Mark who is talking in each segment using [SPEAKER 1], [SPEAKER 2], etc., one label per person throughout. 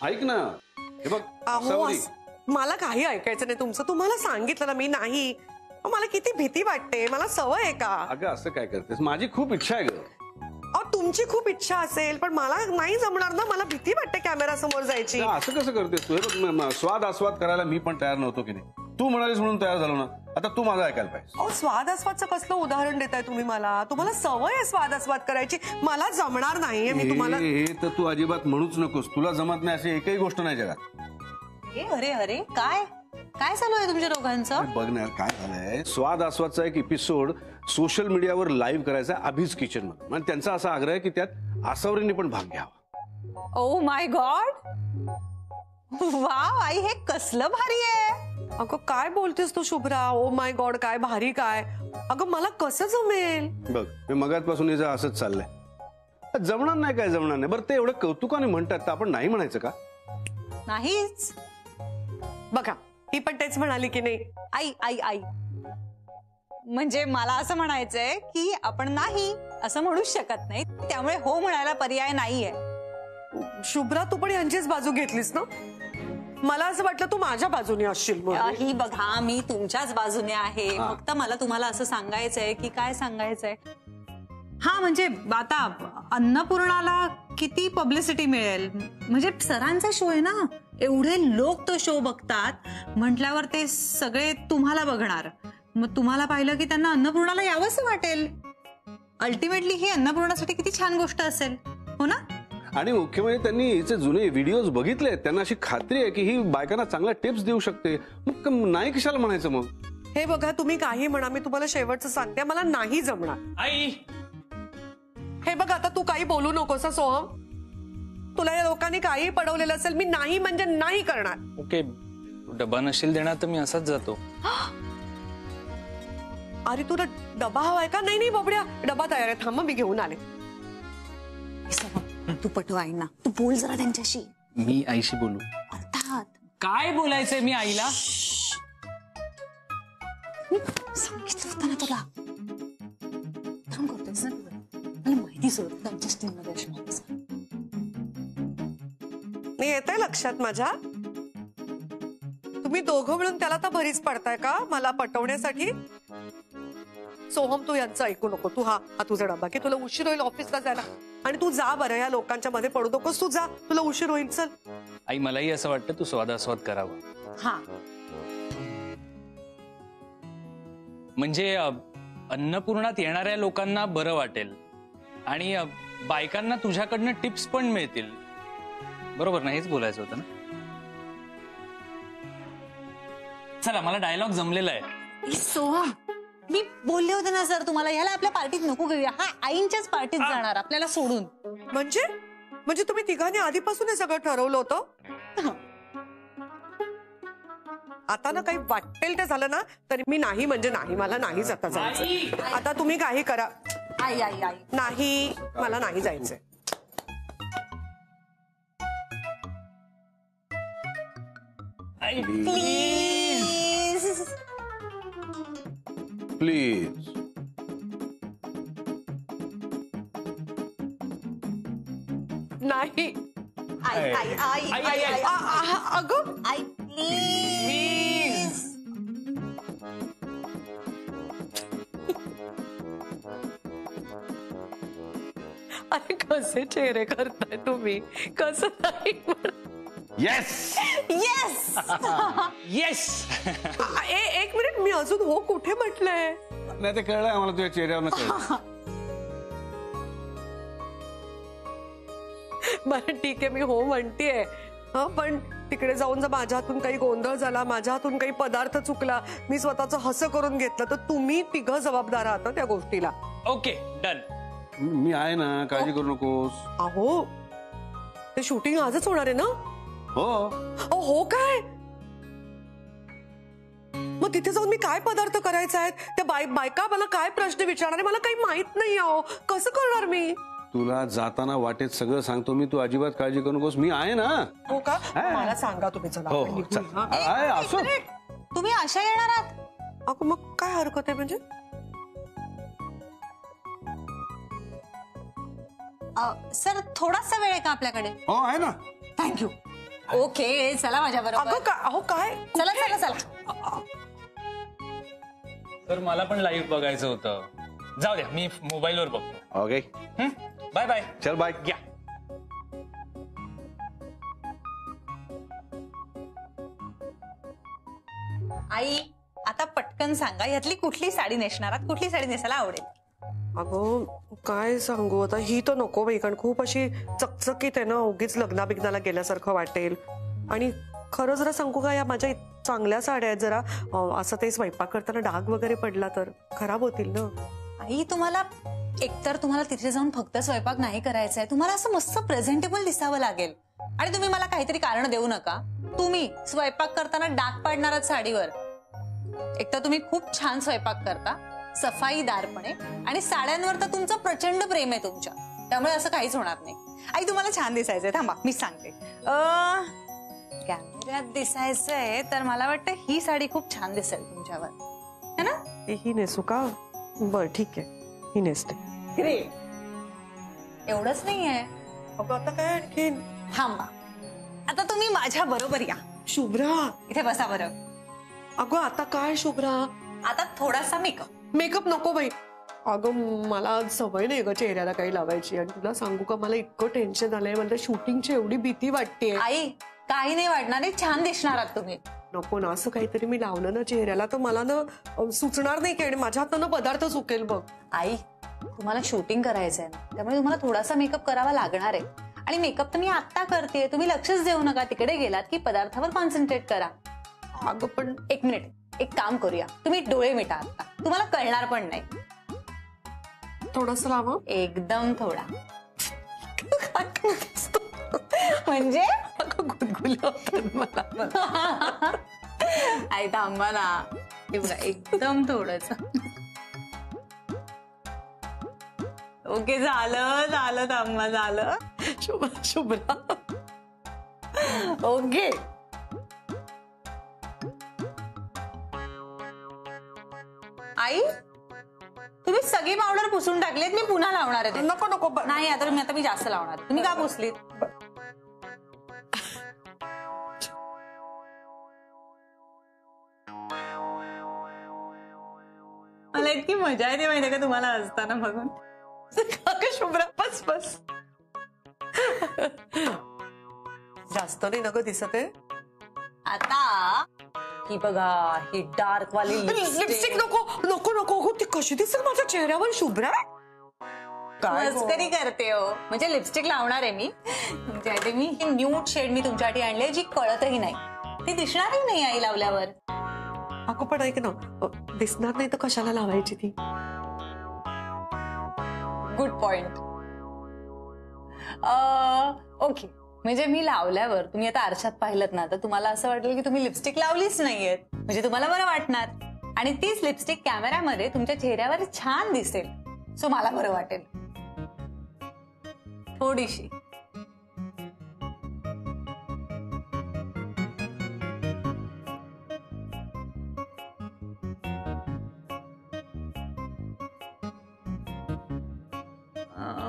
[SPEAKER 1] ऐक ना, हे बघ सावरी,
[SPEAKER 2] मला काही ऐकायचं नाही तुमचं. तुम्हाला सांगितलं ना मी नाही. मला किती भीती वाटते. मला सवय आहे का?
[SPEAKER 1] अगं असं काय करतेस? माझी खूप इच्छा आहे ग.
[SPEAKER 2] तुमची खूप इच्छा असेल पण मला नाही जमणार ना. मला भीती वाटते कॅमेरा समोर जायची.
[SPEAKER 1] असं कसं करतेस तू? हे बघ, स्वाद आस्वाद करायला मी पण तयार नव्हतो की नाही. तू म्हणालीस म्हणून तयार झालो ना. आता तू माझं ऐकायला पाहिजे.
[SPEAKER 2] स्वाद आस्वादचं कसलं उदाहरण देताय तुम्ही मला? तुम्हाला सवय आहे स्वाद आस्वाद करायची. मला जमणार नाहीये. मी तुम्हाला
[SPEAKER 1] हे तर तू अजिबात म्हणूच नकोस. तुला जमत नाही अशी एकही गोष्ट नाही जगात.
[SPEAKER 3] अरे अरे काय काय चालू आहे तुमच्या दोघांचं?
[SPEAKER 1] बघ ना काय झालंय. स्वाद आस्वादचा एक एपिसोड सोशल मीडियावर लाईव्ह करायचा अभिज किचन मध्ये. म्हणजे त्यांचा असा आग्रह आहे की त्यात आसावरींनी पण भाग घ्यावा.
[SPEAKER 3] ओ माय गॉड, वाव आई, हे कसलं भारी आहे.
[SPEAKER 2] अगं काय बोलतेस तू शुभ्रा? ओ माय गॉड, काय भारी काय? अगं मला कसं जमेल?
[SPEAKER 1] बघ मी मगाचपासून हिचं असंच चाललंय. जमणार नाही काय जमणार नाही. बरं ते एवढं कौतुकाने म्हणतात तर आपण नाही म्हणायचं का?
[SPEAKER 3] नाहीच.
[SPEAKER 2] बघा ती पण तेच म्हणाली की नाही.
[SPEAKER 3] आई आई आई, म्हणजे मला असं म्हणायचंय की आपण नाही असं म्हणूच शकत नाही. त्यामुळे हो म्हणायला पर्याय नाहीये.
[SPEAKER 2] शुभ्रा तू पण यांचीच बाजू घेतलीस ना. मला असं वाटलं तू माझ्या बाजूने असशील म्हणून.
[SPEAKER 3] ही बघा मी तुमच्याच बाजूने आहे. फक्त मला तुम्हाला असं सांगायचंय की काय सांगायचंय. हा म्हणजे आता अन्नपूर्णाला किती पब्लिसिटी मिळेल. म्हणजे सरांचा शो आहे ना. एवढे लोक तो शो बघतात म्हटल्यावर ते सगळे तुम्हाला बघणार. मग तुम्हाला पाहिलं की त्यांना अन्नपूर्णाला यावंसं वाटेल. अल्टिमेटली ही अन्नपूर्णासाठी किती छान गोष्ट असेल, हो ना?
[SPEAKER 1] आणि मुख्य म्हणजे त्यांनी हिचे जुने व्हिडिओज बघितले. त्यांना अशी खात्री आहे की ही बायकांना चांगल्या टिप्स देऊ शकते. मग नाही कशाला म्हणायचं मग?
[SPEAKER 2] हे बघा तुम्ही काही म्हणा, मी तुम्हाला शेवटचं सांगते, मला नाही जमणार.
[SPEAKER 4] आई
[SPEAKER 2] हे बघ आता तू काही बोलू नकोस सोहम. तुला या लोकांनी काही पडवलेलं असेल. मी नाही म्हणजे नाही करणार.
[SPEAKER 4] ओके, डबा नशील देणार तर मी असाच जातो.
[SPEAKER 2] अरे तुला डबा हवाय का? नाही नाही बाबड्या, डबा तयार आहे. थांब मी घेऊन आले.
[SPEAKER 3] तू पटव आईना. तू बोल जरा त्यांच्याशी.
[SPEAKER 4] मी आईशी बोलू?
[SPEAKER 3] अर्थात.
[SPEAKER 4] काय बोलायचंय मी आईला?
[SPEAKER 3] सांगितलं होतं ना तुला. थांब करतोयस ना. मला माहिती सोड त्यांच्या स्टीम मध्ये असणार.
[SPEAKER 2] मी येतंय लक्षात माझ्या. तुम्ही दोघं मिळून त्याला तर भरीच पडताय का मला पटवण्यासाठी? सोहम तू यांचं ऐकू नको. तू हा तुझा डबा की तुला उशीर होईल ऑफिसला जायला. आणि तू जा बरं, या लोकांच्या मध्ये पडू नकोस. तू जा, तुला उशीर होईल. चल
[SPEAKER 4] आई, मलाही असं वाटतं तू स्वादास्वाद करावा.
[SPEAKER 3] हा
[SPEAKER 4] म्हणजे अन्नपूर्णात येणाऱ्या लोकांना बरं वाटेल आणि बायकांना तुझ्याकडनं टिप्स पण मिळतील. बरोबर ना? हेच बोलायचं होतं ना. चला, मला डायलॉग जमलेला आहे.
[SPEAKER 3] सोहम, मी बोलले होते ना सर तुम्हाला, ह्याला आपल्या पार्टीत नको घेऊया. हा आईंच्याच पार्टीत जाणार आपल्याला सोडून.
[SPEAKER 2] म्हणजे तुम्ही तिघांनी आधीपासून हे सगळं ठरवलं होतं? आता ना काही वाटेल ते झालं ना तरी मी नाही म्हणजे नाही. मला नाही जाता जायचं. आता तुम्ही काही करा.
[SPEAKER 3] आई आई आई,
[SPEAKER 2] नाही, मला नाही जायचंय.
[SPEAKER 3] Please
[SPEAKER 1] please.
[SPEAKER 2] नाही.
[SPEAKER 3] आई आई आई आई आई
[SPEAKER 2] अगं
[SPEAKER 3] आई प्लीज.
[SPEAKER 2] अरे कसे चेहरे करताय तुम्ही? कसं नाही?
[SPEAKER 1] Yes
[SPEAKER 3] yes
[SPEAKER 4] yes.
[SPEAKER 2] एक मिनिट, मी अजून हो कुठे म्हटलंय?
[SPEAKER 1] नाही ते कळलंय आम्हाला. तुझ्या चेहऱ्यावर कळलं.
[SPEAKER 2] बरं ठीक आहे, मी हो म्हणतेय. पण तिकडे जाऊन जर माझ्या हातून काही गोंधळ झाला, माझ्या हातून काही पदार्थ चुकला, मी स्वतःचं हसं करून घेतलं तर तुम्ही तिघं जबाबदार आहात ना त्या गोष्टीला.
[SPEAKER 4] Okay, done.
[SPEAKER 1] मी आहे ना, काळजी करू नकोस.
[SPEAKER 2] अहो ते शूटिंग आजच होणार आहे ना?
[SPEAKER 1] हो
[SPEAKER 2] हो काय? मग तिथे जाऊन मी काय पदार्थ करायचा आहे? त्या बायका मला काय प्रश्न विचारणार आहे मला काही माहित नाही. अहो कसं करणार मी?
[SPEAKER 1] तुला जाताना वाटेत सगळं सांगतो मी. तू अजिबात काळजी करू नकोस. मी आहे ना.
[SPEAKER 2] हो का? मला सांगा तुम्ही. चला
[SPEAKER 1] हो
[SPEAKER 2] आपण
[SPEAKER 1] हो,
[SPEAKER 2] निघू.
[SPEAKER 1] चल.
[SPEAKER 2] हा.
[SPEAKER 1] आहे, असो.
[SPEAKER 3] तुम्ही अशा येणार आहात?
[SPEAKER 2] अगं मग काय हरकत आहे म्हणजे?
[SPEAKER 3] सर थोडासा वेळ आहे का आपल्याकडे?
[SPEAKER 1] हो आहे ना.
[SPEAKER 3] थँक्यू. ओके चला माझ्या
[SPEAKER 2] अगं
[SPEAKER 3] बरोबर.
[SPEAKER 2] अहो काय
[SPEAKER 3] चला चला चला.
[SPEAKER 4] तर मला पण लाईव्ह बघायचं होतं. जाऊ द्या, मी मोबाईलवर बघतो.
[SPEAKER 1] Okay
[SPEAKER 4] bye bye.
[SPEAKER 1] चल बाय.
[SPEAKER 4] या.
[SPEAKER 3] आई आता पटकन सांगा, यातली कुठली साडी नेसणार आहात? कुठली साडी नेसायला आवडेल?
[SPEAKER 2] अगं काय सांगू आता, ही तर नको बाई, कारण खूप अशी चकचकीत आहे ना, उगीच लग्नाबिग्नाला गेल्यासारखं वाटेल. आणि खरं जरा सांगू का, या माझ्या चांगल्या साड्या आहेत, जरा असं ते स्वयंपाक करताना डाग वगैरे पडला तर खराब होतील ना.
[SPEAKER 3] आई तुम्हाला एकतर तुम्हाला तिथे जाऊन फक्त स्वयंपाक नाही करायचा आहे, तुम्हाला असं मस्त प्रेझेंटेबल दिसावं लागेल. आणि तुम्ही मला काहीतरी कारण देऊ नका. तुम्ही स्वयंपाक करताना डाग पाडणार आहात साडीवर. एकतर तुम्ही खूप छान स्वयंपाक करता, सफाईदारपणे, आणि साड्यांवर तर तुमचं प्रचंड प्रेम आहे तुमच्या, त्यामुळे असं काहीच होणार नाही. आई तुम्हाला छान दिसायचंय, थांबा मीच सांगते. कॅमेऱ्यात दिसायचंय तर मला वाटतं ही साडी खूप छान दिसेल तुमच्यावर, है ना?
[SPEAKER 2] ही नेसू का? बर ठीक आहे, ही नेसते.
[SPEAKER 3] ग्रेट. एवढंच नाहीये,
[SPEAKER 2] अगं आता काय आणखी?
[SPEAKER 3] थांबा, आता तुम्ही माझ्या बरोबर या.
[SPEAKER 2] शुभ्रा,
[SPEAKER 3] इथे बसा बरं.
[SPEAKER 2] अगं आता काय शुभ्रा?
[SPEAKER 3] आता थोडासा मेकअप.
[SPEAKER 2] मेकअप नको बाई. अगं मला सवय नाही ग चेहऱ्याला काही लावायची, आणि तुला सांगू का, मला इतकं टेन्शन आलंय, मला शूटिंगची एवढी भीती वाटते.
[SPEAKER 3] आई काही नाही वाटणार, नाही छान दिसणार आहात तुम्ही.
[SPEAKER 2] नको ना, असं काहीतरी मी लावलं ना चेहऱ्याला तर मला ना सुचणार नाही की, आणि माझ्या हातानं पदार्थ चुकेल बघ.
[SPEAKER 3] आई तुम्हाला शूटिंग करायचंय ना, त्यामुळे तुम्हाला थोडासा मेकअप करावा लागणार आहे. आणि मेकअप तर मी आता करते, तुम्ही लक्षच देऊ नका. तिकडे गेलात की पदार्थावर कॉन्सन्ट्रेट करा.
[SPEAKER 2] अगं पण
[SPEAKER 3] एक मिनिट, एक काम करूया, तुम्ही डोळे मिटा आता, तुम्हाला कळणार पण नाही.
[SPEAKER 2] थोडस लावा.
[SPEAKER 3] एकदम थोडा. म्हणजे
[SPEAKER 2] गुदगुल्या होतात मला.
[SPEAKER 3] आई थांबा ना, हे बघा एकदम थोडस. ओके झालं झालं, थांबा झालं.
[SPEAKER 2] शुभ्रा
[SPEAKER 3] ओके. आई तुम्ही सगळी पावडर पुसून टाकलीत, मी पुन्हा लावणार आहे ते.
[SPEAKER 2] नको नको
[SPEAKER 3] नाही आता मी जास्त लावणार. तुम्ही का पुसलीत? मला इतकी मजा येते माहितीये का तुम्हाला असताना बघून.
[SPEAKER 2] अगं शुभ्रा बस बस. जास्त नाही नको दिसत आहे.
[SPEAKER 3] आता ही बघा, ही डार्क वाली
[SPEAKER 2] लिपस्टिक नको नको नको. हो ती कशी दिसेल माझ्या चेहऱ्यावर शुभ्रा? काय
[SPEAKER 3] मस्करी करते हो, म्हणजे लिपस्टिक लावणार आहे मी तुमच्यासाठी. मी ही न्यूड शेड मी तुमच्यासाठी आणली, जी कळतही नाही, ती दिसणारही नाही आई लावल्यावर.
[SPEAKER 2] अगं पण ऐक ना, दिसणार नाही तर कशाला लावायची ती?
[SPEAKER 3] Good point. ओके, म्हणजे मी लावल्यावर तुम्ही आता आरशात पाहिलं ना, तर तुम्हाला असं वाटेल की तुम्ही लिपस्टिक लावलीच नाहीये, म्हणजे तुम्हाला बरं वाटणार. आणि तीच लिपस्टिक कॅमेऱ्यामध्ये तुमच्या चेहऱ्यावर छान दिसेल, सो मला बरं वाटेल थोडीशी.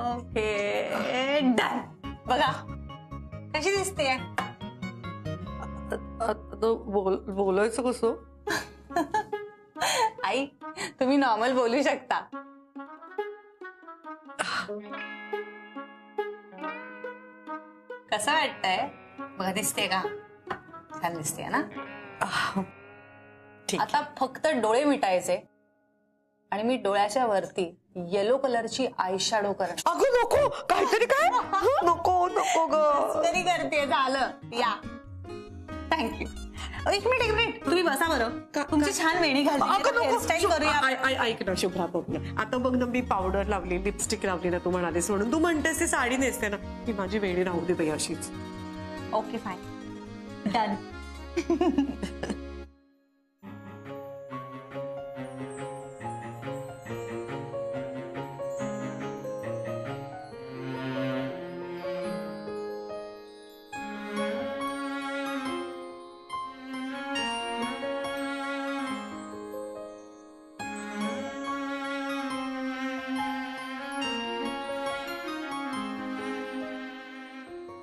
[SPEAKER 3] Okay done. बघा कशी दिसते.
[SPEAKER 2] बोलायचं कसं?
[SPEAKER 3] आई तुम्ही नॉर्मल बोलू शकता. कसं वाटतंय बघा, दिसते का? छान दिसते ना.
[SPEAKER 2] ठीक.
[SPEAKER 3] आता फक्त डोळे मिटायचे, आणि मी डोळ्याच्या वरती येलो कलरची आय शॅडो करणार.
[SPEAKER 2] अगं नको, काहीतरी काय? नको नको ग.
[SPEAKER 3] तरी करते. झालं या. थँक्यू. एक मिनिट तुम्ही बसा बरं. तुमची छान वेणी घालते, हेअरस्टाईल करूया.
[SPEAKER 2] ऐक ना शुभ्रा, बघ ना आता, बघ ना मी पावडर लावली, लिपस्टिक लावली ना, तू म्हणालीस म्हणून. तू म्हणतेस ती साडी नेसते ना, ती माझी वेणी राहू दे बाई अशीच.
[SPEAKER 3] Okay fine done.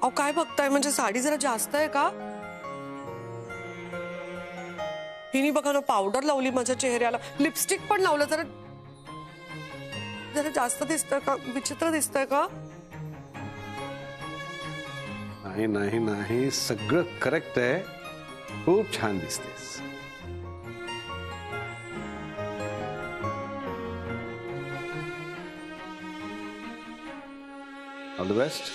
[SPEAKER 2] अहो काय बघताय, म्हणजे साडी जरा जास्त आहे का? हिने बघा ना पावडर लावली माझ्या चेहऱ्याला, लिपस्टिक पण लावलं, जरा जरा जास्त दिसतंय का? विचित्र दिसतंय का?
[SPEAKER 1] नाही नाही नाही, सगळं करेक्ट आहे. खूप छान दिसतेस. All the best.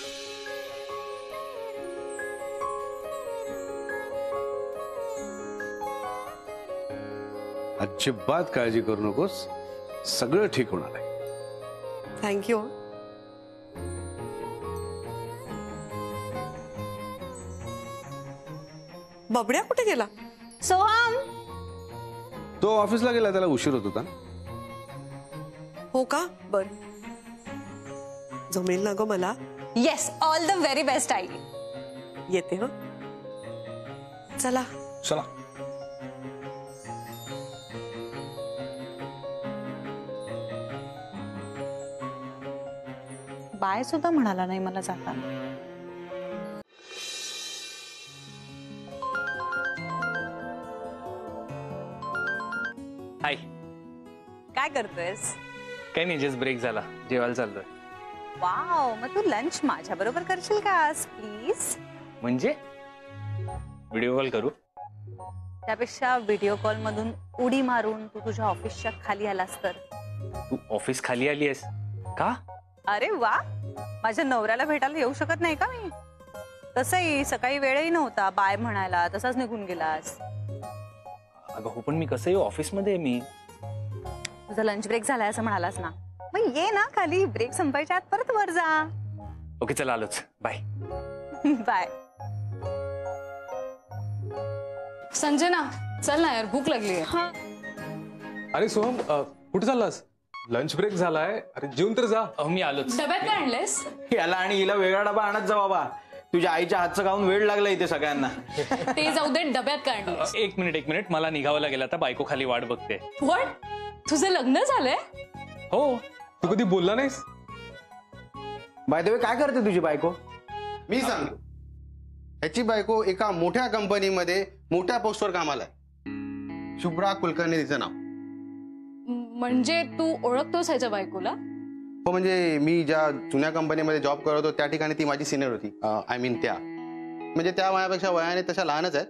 [SPEAKER 1] अजिबात काळजी करू नकोस, सगळं ठीक होणार आहे.
[SPEAKER 2] थँक्यू. बबड्या कुठे गेला?
[SPEAKER 3] सोहम.
[SPEAKER 1] तो ऑफिसला गेला, त्याला उशीर होत होता.
[SPEAKER 2] हो का? बर, जमेल ना ग मला.
[SPEAKER 3] Yes, all the very best I.
[SPEAKER 2] येते ह. चला.
[SPEAKER 1] चला.
[SPEAKER 3] बाय सुद्धा म्हणाला नाही मला जाताना.
[SPEAKER 4] हाय.
[SPEAKER 3] काय करतोयस?
[SPEAKER 4] काही नाही, जस्ट ब्रेक झाला, जेवायला चाललोय.
[SPEAKER 3] वाव, मग तू लंच माझ्या बरोबर करशील का आज प्लीज?
[SPEAKER 4] म्हणजे व्हिडिओ कॉल करू?
[SPEAKER 3] त्यापेक्षा व्हिडिओ कॉल मधून उडी मारून तू तुझ्या ऑफिसच्या खाली आलास तर.
[SPEAKER 4] तू ऑफिस खाली आली आहेस का?
[SPEAKER 3] अरे वा, माझ्या नवऱ्याला भेटायला येऊ शकत नाही का मी? तसंही सकाळी वेळही नव्हता बाय म्हणायला, तसाच निघून गेलास.
[SPEAKER 4] अगं हो, पण मी कसं येऊ, ऑफिसमध्ये आहे मी.
[SPEAKER 3] तुझा लंच ब्रेक झालाय असं म्हणालास ना, मग ये ना खाली, ब्रेक संपायच्या आत परत वर जा.
[SPEAKER 4] ओके चला, आलोच. बाय.
[SPEAKER 3] बाय.
[SPEAKER 5] संजना चल ना यार, भूक लागली आहे.
[SPEAKER 6] अरे सोहम, कुठे चाललास? लंच ब्रेक झालाय, अरे जेवून तर जा.
[SPEAKER 4] मी आलोच.
[SPEAKER 5] डब्यात काय आणलेस?
[SPEAKER 7] याला आणि हिला वेगळा डबा आणत जा बाबा. तुझ्या आईच्या हातचं खाऊन वेळ लागला इथे सगळ्यांना.
[SPEAKER 5] ते जाऊ दे, डब्यात काय आणलेस?
[SPEAKER 4] एक मिनिट, मला निघावं लागेल आता, बायको खाली वाट बघते.
[SPEAKER 5] व्हॉट? तुझं लग्न झालंय?
[SPEAKER 4] हो.
[SPEAKER 6] तू कधी बोलला नाहीस?
[SPEAKER 7] बाय द वे, काय करते तुझी बायको?
[SPEAKER 8] मी सांगतो. ह्याची बायको एका मोठ्या कंपनीमध्ये मोठ्या पोस्टवर कामाला आहे. शुभ्रा कुलकर्णी तिचं नाव.
[SPEAKER 5] म्हणजे तू ओळखतोस ह्याच्या बायकोला?
[SPEAKER 8] हो, म्हणजे मी ज्या जुन्या कंपनीमध्ये जॉब करत होतो त्या ठिकाणी ती माझी सिनियर होती. आय मीन त्या म्हणजे त्या वयापेक्षा वयाने तशा लहानच आहेत,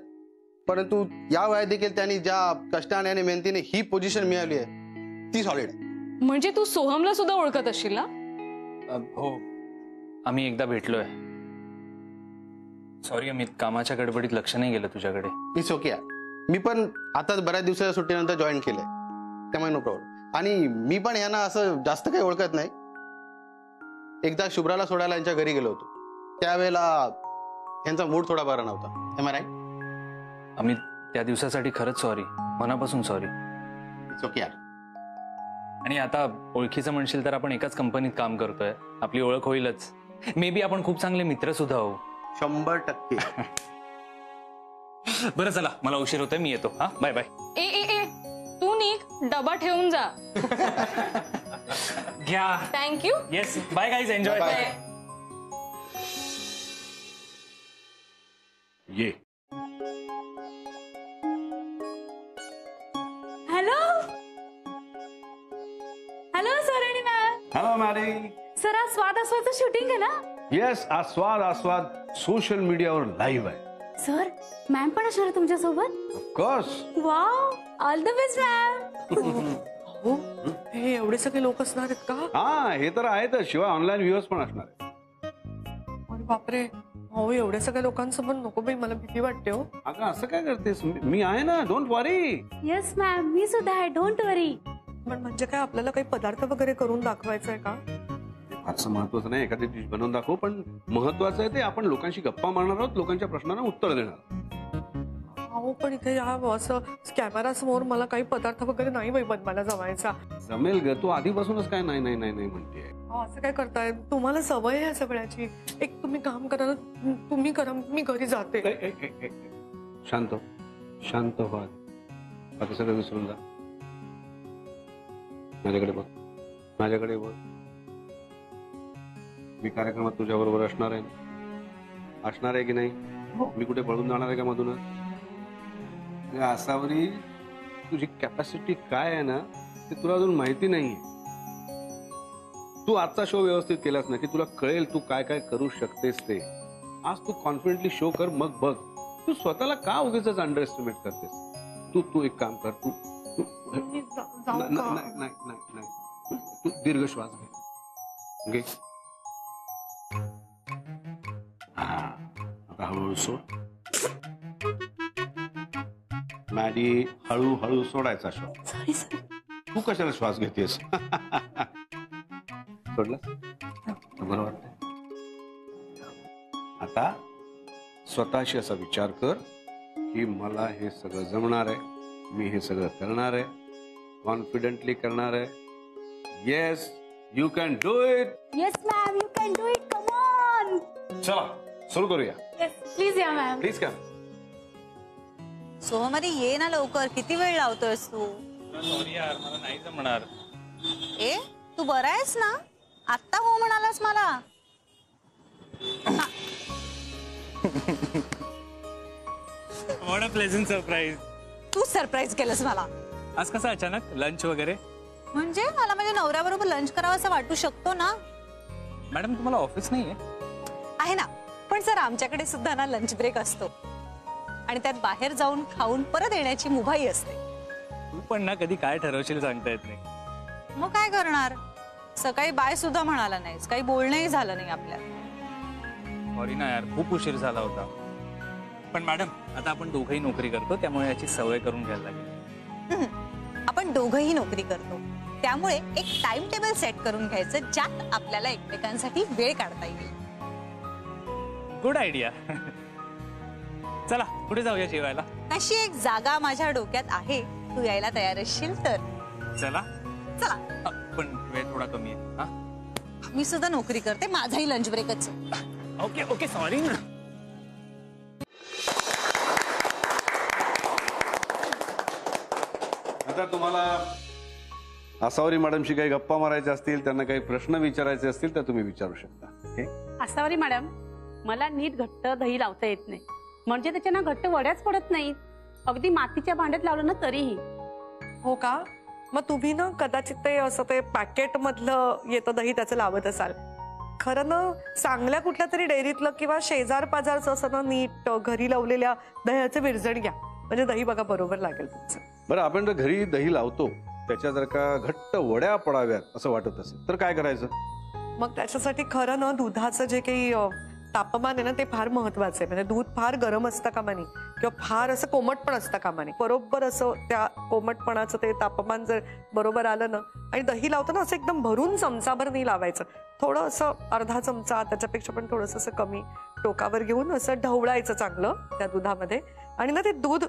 [SPEAKER 8] परंतु या वयात देखील त्यांनी ज्या कष्टाने आणि मेहनतीने ही पोझिशन मिळवली आहे ती सॉलिड आहे.
[SPEAKER 5] म्हणजे तू सोहमला सुद्धा ओळखत असशील ना?
[SPEAKER 4] हो, आम्ही एकदा भेटलोय. सॉरी अमित, कामाच्या गडबडीत लक्ष नाही गेलं तुझ्याकडे.
[SPEAKER 8] It's okay. मी पण आताच बऱ्याच दिवसाच्या सुट्टीनंतर जॉईन केलंय, त्यामुळे नो प्रॉब्लेम. आणि मी पण यांना असं जास्त काही ओळखत नाही. एकदा शुभ्राला सोडायला यांच्या घरी गेलो होतो, त्यावेळेला यांचा मूड थोडा बरा नव्हता. M I right?
[SPEAKER 4] अमित, त्या दिवसासाठी खरंच सॉरी, मनापासून सॉरी.
[SPEAKER 8] It's okay.
[SPEAKER 4] आणि आता ओळखीचं म्हणशील तर आपण एकाच कंपनीत काम करतोय, आपली ओळख होईलच. मे बी आपण खूप चांगले मित्र सुद्धा होऊ.
[SPEAKER 8] 100%.
[SPEAKER 4] बरं चला, मला उशीर होतोय, मी येतो. हा, बाय बाय.
[SPEAKER 5] ए ए ए, तू निघ, डबा ठेवून जा.
[SPEAKER 4] घ्या.
[SPEAKER 5] Thank you.
[SPEAKER 4] Yes, bye guys, enjoy.
[SPEAKER 1] ये.
[SPEAKER 5] हॅलो हॅलो सर आणि मॅम.
[SPEAKER 1] Hello Mary.
[SPEAKER 5] सर आज स्वाद आस्वादचं शूटिंग आहे ना?
[SPEAKER 1] येस, आस्वाद सोशल मीडियावर लाईव्ह आहे.
[SPEAKER 5] सर मॅम पण असणार आहे तुमच्यासोबत?
[SPEAKER 1] Of course.
[SPEAKER 5] Wow, all the best ma'am.
[SPEAKER 2] हो, हे एवढे सगळे लोक असणार आहेत का?
[SPEAKER 1] हा, हे तर आहेतच, शिवाय ऑनलाईन व्ह्यूअर्स पण असणार आहे.
[SPEAKER 2] अरे बापरे. हो, एवढ्या सगळ्या लोकांसमोर नको बाई, मला भीती वाटते. हो,
[SPEAKER 1] अगं असं काय करतेस, मी आहे ना, डोंट वरी.
[SPEAKER 5] येस मॅम, मी सुद्धा आहे, डोंट वरी.
[SPEAKER 2] पण म्हणजे काय, आपल्याला काही पदार्थ वगैरे करून दाखवायचंय का?
[SPEAKER 1] फारसं महत्वाचं नाही, एखादी डिश बनवून दाखव, पण महत्वाचं आहे ते आपण लोकांशी गप्पा मारणार आहोत, लोकांच्या प्रश्नांना उत्तर देणार.
[SPEAKER 2] हो, पण इथे या असं कॅमेरा समोर मला काही पदार्थ वगैरे नाही बाई बनवायला जमायचा.
[SPEAKER 1] जमेल ग, तू आधीपासूनच काय नाही नाही नाही नाही म्हणते.
[SPEAKER 2] असं काय करताय, तुम्हाला सवय आहे सगळ्याची. एक तुम्ही काम करा ना, तुम्ही करा, मी घरी जाते.
[SPEAKER 1] शांत शांत व्हा, बाकी सगळं विसरून जा. माझ्याकडे बघ, माझ्याकडे बघ. मी कार्यक्रमात तुझ्या बरोबर असणार आहे. असणार आहे की नाही? मी कुठे पळून जाणार आहे का मधूनच? आसावरी, तुझी कॅपॅसिटी काय आहे ना ते तुला अजून माहिती नाहीये. तू आजचा शो व्यवस्थित केलास ना की तुला कळेल तू काय काय करू शकतेस ते. आज तू कॉन्फिडेंटली शो कर, मग बघ. तू स्वतःला का उगीच अंडर एस्टिमेट करतेस? तू एक काम कर, तू तू दीर्घ श्वास घे. आता हळूहळू सोड. मॅडी, हळूहळू सोडायचा श्वास. तू कशाला श्वास घेतेस? सोडला बरं वाटतंय. आता स्वतःशी असा विचार कर की मला हे सगळं जमणार आहे, मी हे सगळं करणार आहे, कॉन्फिडेंटली करणार आहे. Yes, you can do it.
[SPEAKER 5] Yes ma'am, you can do it. Come on.
[SPEAKER 1] चला सुरू करूया.
[SPEAKER 5] येस, प्लीज या मॅम.
[SPEAKER 1] Please come.
[SPEAKER 3] सोहमरी ये ना लवकर, किती वेळ लावतोयस तू?
[SPEAKER 4] सॉरी यार, मला नाही जमणार.
[SPEAKER 3] ए, तू बरा आहेस ना? आत्ता हो म्हणालास मला.
[SPEAKER 4] What a pleasant surprise.
[SPEAKER 3] तू सरप्राईज केलंस मला.
[SPEAKER 4] आज कसं अचानक लंच वगैरे?
[SPEAKER 3] म्हणजे मला माझ्या नवऱ्याबरोबर लंच करावं असं वाटू शकतो ना?
[SPEAKER 4] मॅडम तुम्हाला ऑफिस नाहीये?
[SPEAKER 3] आहे ना, पण सर आमच्याकडे सुद्धा ना लंच ब्रेक असतो आणि त्यात बाहेर जाऊन खाऊन परत येण्याची मुभाई असते.
[SPEAKER 4] तू पण ना कधी काय ठरवशील सांगता येत नाही.
[SPEAKER 3] मग काय करणार? सकाळी बाय सुद्धा म्हणाला नाहीस, काही बोलणंही झालं नाही आपल्यात.
[SPEAKER 4] सॉरी ना यार, खूप उशीर झाला होता. पण मॅडम आता आपण दोघंही नोकरी करतो त्यामुळे याची सवय करून घ्यायला लागेल.
[SPEAKER 3] आपण दोघंही नोकरी करतो त्यामुळे एक टाइम टेबल सेट करून घ्यायचं ज्यात आपल्याला एकमेकांसाठी वेळ काढता येईल.
[SPEAKER 4] Good idea. चला पुढे जाऊया जेवायला.
[SPEAKER 3] अशी एक जागा माझ्या डोक्यात आहे, तू यायला तयार असशील तर.
[SPEAKER 4] चला
[SPEAKER 3] चला.
[SPEAKER 4] पण वेळ थोडा कमी आहे. हा,
[SPEAKER 3] मी सुद्धा नोकरी करते, माझाही लंच ब्रेकच.
[SPEAKER 4] ओके ओके, सॉरी ना.
[SPEAKER 1] आता तुम्हाला आसावरी मॅडमशी काही गप्पा मारायच्या असतील, त्यांना काही प्रश्न विचारायचे असतील तर तुम्ही विचारू शकता. ओके.
[SPEAKER 9] आसावरी मॅडम, मला नीट घट्ट दही लावता येत नाही, म्हणजे त्याच्या घट्ट वड्याच पडत नाहीत. अगदी मातीच्या भांड्यात लावलं ना तरीही.
[SPEAKER 2] हो का? मग तुम्ही ना कदाचित ते असं ते पॅकेट मधलं येतं दही त्याचं लावत असाल. खरं ना चांगल्या कुठल्या तरी डेअरीतलं किंवा शेजार पाजारचं असं ना नीट घरी लावलेल्या दह्याचं विरजण घ्या, म्हणजे दही बघा बरोबर लागेल तुमचं.
[SPEAKER 1] बरं, आपण जर घरी दही लावतो त्याच्या जर का घट्ट वड्या पडाव्यात असं वाटत असेल तर काय करायचं?
[SPEAKER 2] मग त्याच्यासाठी खरं ना दुधाचं जे काही तापमान आहे ना ते फार महत्वाचं आहे. म्हणजे दूध फार गरम असतं कामा नये किंवा फार असं कोमट पण असतं कामा नये. बरोबर असं त्या कोमटपणाचं ते तापमान जर बरोबर आलं ना, आणि दही लावताना असं एकदम भरून चमचाभर नाही लावायचं, थोडं असं अर्धा चमचा, त्याच्यापेक्षा पण थोडंसं असं कमी टोकावर घेऊन असं ढवळायचं चांगलं त्या दुधामध्ये. आणि ना ते दूध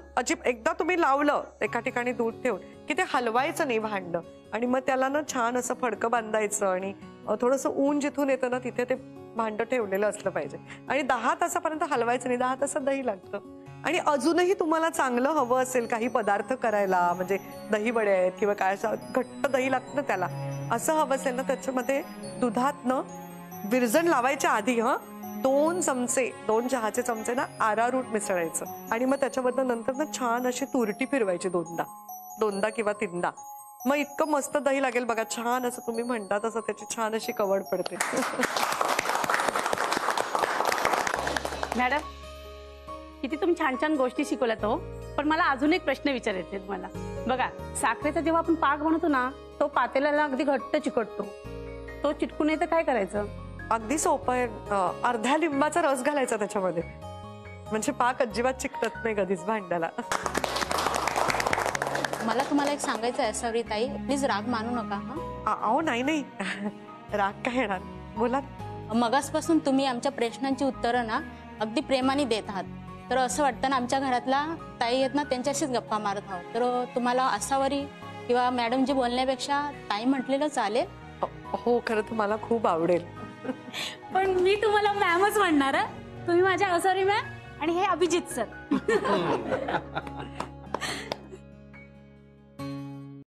[SPEAKER 2] एकदा तुम्ही लावलं एका ठिकाणी दूध ठेवून की ते हलवायचं नाही भांड, आणि मग त्याला ना छान असं फडकं बांधायचं आणि थोडंसं ऊन जिथून येतं ना तिथे ते भांड ठेवलेलं असलं पाहिजे. आणि 10 तासापर्यंत हलवायचं नाही, 10 तासात दही लागतं. आणि अजूनही तुम्हाला चांगलं हवं असेल काही पदार्थ करायला, म्हणजे दही वडे आहेत किंवा काय असं घट्ट दही लागतं ना त्याला, असं हवं असेल ना त्याच्यामध्ये दुधात विरजण लावायच्या आधी 2 चहाचे चमचे ना आरारूट मिसळायचं, आणि मग त्याच्याबद्दल नंतर ना छान अशी तुरटी फिरवायची 2दा किंवा 3दा. मग इतकं मस्त दही लागेल बघा, छान असं तुम्ही म्हणता तसं त्याची छान अशी कवड पडते.
[SPEAKER 9] मॅडम, किती तुम्ही छान छान गोष्टी शिकवल्यात हो. पण मला अजून एक प्रश्न विचारायचे तुम्हाला. बघा, साखरेचा जेव्हा आपण पाक बनवतो ना, तो पातेल्याला अगदी घट्ट चिकटतो. तो चिटकू नये तर काय करायचं?
[SPEAKER 2] अगदी सोपं आहे. अर्ध्या लिंबाचा रस घालायचा त्याच्यामध्ये, म्हणजे पाक अजिबात चिकटत नाही कधीच भांड्याला.
[SPEAKER 5] मला तुम्हाला एक सांगायचं आहे आसावरी ताई, प्लीज राग मानू नका.
[SPEAKER 2] अहो नाही राग काय येणार, बोला.
[SPEAKER 5] मगासपासून तुम्ही आमच्या प्रश्नांची उत्तरं ना अगदी प्रेमाने देत आहात, तर असं वाटतं ना आमच्या घरातला ताई आहेत ना त्यांच्याशीच गप्पा मारत आहोत. तर तुम्हाला आसावरी किंवा मॅडम जी बोलण्यापेक्षा ताई म्हटलेलं चालेल?
[SPEAKER 2] हो, खरं तुम्हाला खूप आवडेल.
[SPEAKER 9] पण मी तुम्हाला मॅमच म्हणणार. तुम्ही माझ्या आसावरी मॅम आणि हे अभिजित सर.